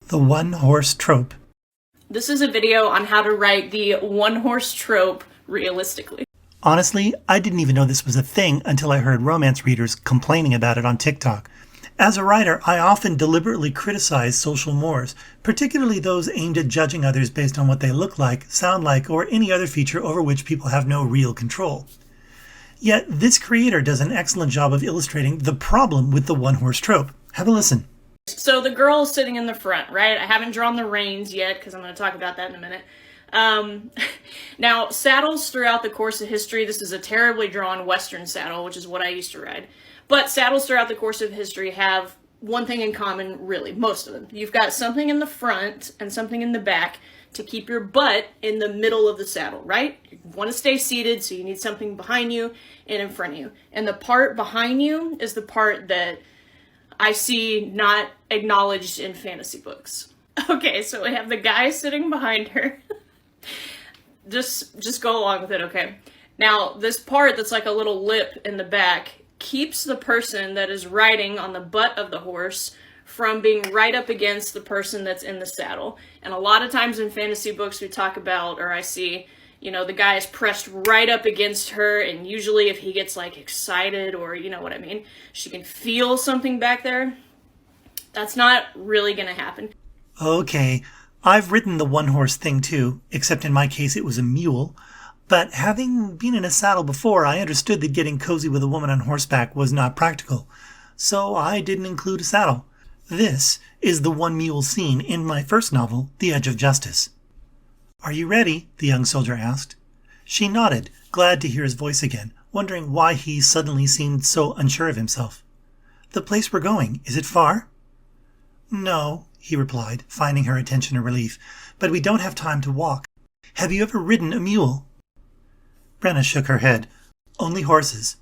The one-horse trope. This is a video on how to write the one-horse trope realistically. Honestly, I didn't even know this was a thing until I heard romance readers complaining about it on TikTok. As a writer, I often deliberately criticize social mores, particularly those aimed at judging others based on what they look like, sound like, or any other feature over which people have no real control. Yet, this creator does an excellent job of illustrating the problem with the one-horse trope. Have a listen. So the girl is sitting in the front, right? I haven't drawn the reins yet because I'm going to talk about that in a minute. Now, saddles throughout the course of history, this is a terribly drawn Western saddle, which is what I used to ride. But saddles throughout the course of history have one thing in common, really, most of them. You've got something in the front and something in the back to keep your butt in the middle of the saddle, right? You want to stay seated, so you need something behind you and in front of you. And the part behind you is the part that I see not acknowledged in fantasy books. Okay, so we have the guy sitting behind her. Just go along with it, okay? Now, this part that's like a little lip in the back keeps the person that is riding on the butt of the horse from being right up against the person that's in the saddle. And a lot of times in fantasy books we talk about, or I see, you know, the guy is pressed right up against her, and usually if he gets like excited, or you know what I mean, she can feel something back there. That's not really gonna happen. Okay, I've ridden the one-horse thing too, except in my case it was a mule. But having been in a saddle before, I understood that getting cozy with a woman on horseback was not practical. So I didn't include a saddle. This is the one-mule scene in my first novel, The Edge of Justice. "Are you ready?" the young soldier asked. She nodded, glad to hear his voice again, wondering why he suddenly seemed so unsure of himself. "The place we're going, is it far?" "No," he replied, finding her attention a relief, "but we don't have time to walk. Have you ever ridden a mule?" Brenna shook her head. "Only horses."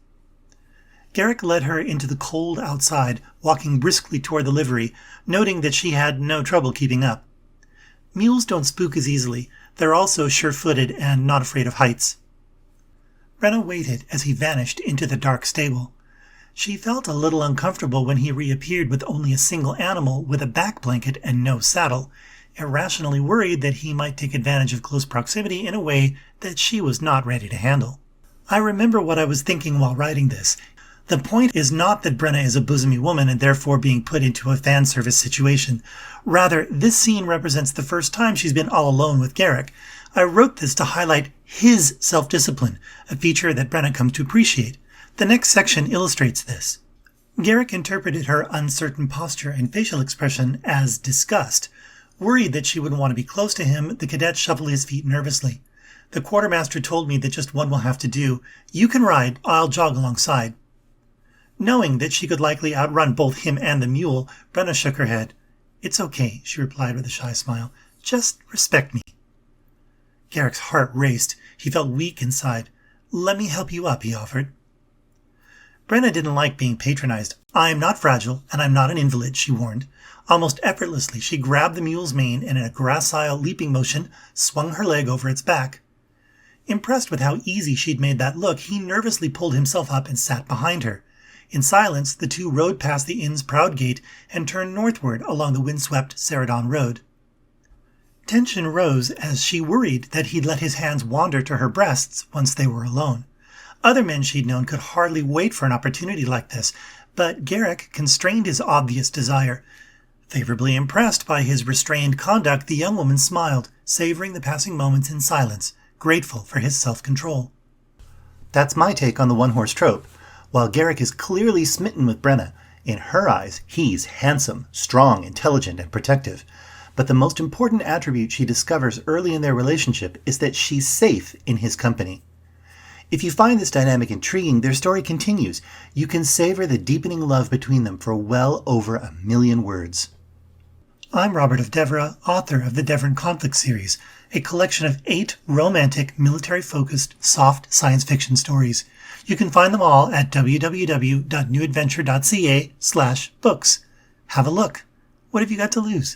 Garrick led her into the cold outside, walking briskly toward the livery, noting that she had no trouble keeping up. Mules don't spook as easily. They're also sure-footed and not afraid of heights. Brenna waited as he vanished into the dark stable. She felt a little uncomfortable when he reappeared with only a single animal with a back blanket and no saddle, irrationally worried that he might take advantage of close proximity in a way that she was not ready to handle. I remember what I was thinking while writing this. The point is not that Brenna is a bosomy woman and therefore being put into a fan service situation. Rather, this scene represents the first time she's been all alone with Garrick. I wrote this to highlight his self-discipline, a feature that Brenna comes to appreciate. The next section illustrates this. Garrick interpreted her uncertain posture and facial expression as disgust. Worried that she wouldn't want to be close to him, the cadet shuffled his feet nervously. "The quartermaster told me that just one will have to do. You can ride, I'll jog alongside." Knowing that she could likely outrun both him and the mule, Brenna shook her head. "It's okay," she replied with a shy smile. "Just respect me." Garrick's heart raced. He felt weak inside. "Let me help you up," he offered. Brenna didn't like being patronized. "I'm not fragile, and I'm not an invalid," she warned. Almost effortlessly, she grabbed the mule's mane and in a gracile leaping motion, swung her leg over its back. Impressed with how easy she'd made that look, he nervously pulled himself up and sat behind her. In silence, the two rode past the inn's proud gate and turned northward along the windswept Ceridon Road. Tension rose as she worried that he'd let his hands wander to her breasts once they were alone. Other men she'd known could hardly wait for an opportunity like this, but Garrick constrained his obvious desire. Favorably impressed by his restrained conduct, the young woman smiled, savoring the passing moments in silence, grateful for his self-control. That's my take on the one-horse trope. While Garrick is clearly smitten with Brenna, in her eyes, he's handsome, strong, intelligent, and protective. But the most important attribute she discovers early in their relationship is that she's safe in his company. If you find this dynamic intriguing, their story continues. You can savor the deepening love between them for well over 1,000,000 words. I'm Robert of Devra, author of the Devran Conflict series, a collection of 8 romantic, military-focused, soft science fiction stories. You can find them all at www.newadventure.ca/books. Have a look. What have you got to lose?